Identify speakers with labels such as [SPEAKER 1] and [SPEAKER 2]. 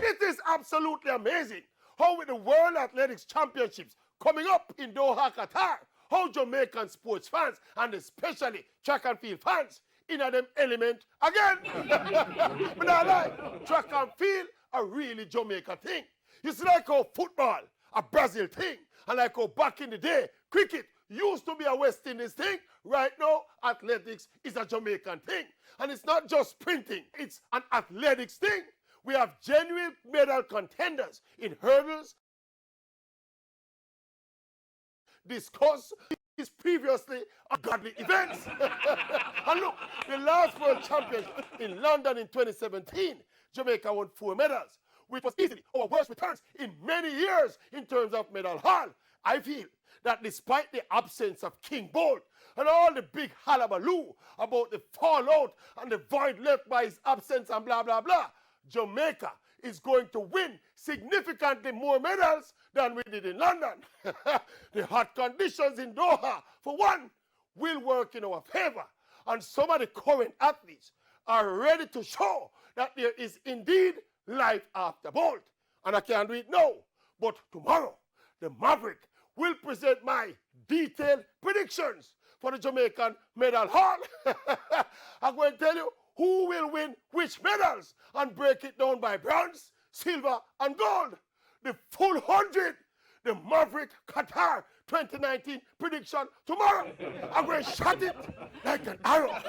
[SPEAKER 1] It is absolutely amazing how with the World Athletics Championships coming up in Doha, Qatar, how Jamaican sports fans, and especially track and field fans, in a them element again. But I like track and field a really Jamaica thing. You see like how football, a Brazil thing, and like how back in the day, cricket used to be a West Indies thing. Right now, athletics is a Jamaican thing. And it's not just sprinting, it's an athletics thing. We have genuine medal contenders in hurdles. Discuss these previously ungodly events. And look, the last World Championship in London in 2017, Jamaica won 4 medals, which was easily our worst returns in many years in terms of medal haul. I feel that despite the absence of King Bolt and all the big hullabaloo about the fallout and the void left by his absence and blah, blah, blah, Jamaica is going to win significantly more medals than we did in London. The hot conditions in Doha, for one, will work in our favor. And some of the current athletes are ready to show that there is indeed life after Bolt. And I can't do it now, but tomorrow, the Maverick will present my detailed predictions for the Jamaican medal haul. I'm going to tell you who will win which medals and break it down by bronze, silver, and gold. The full 100, the Maverick Qatar 2019 prediction tomorrow. I'm going to shot it like an arrow.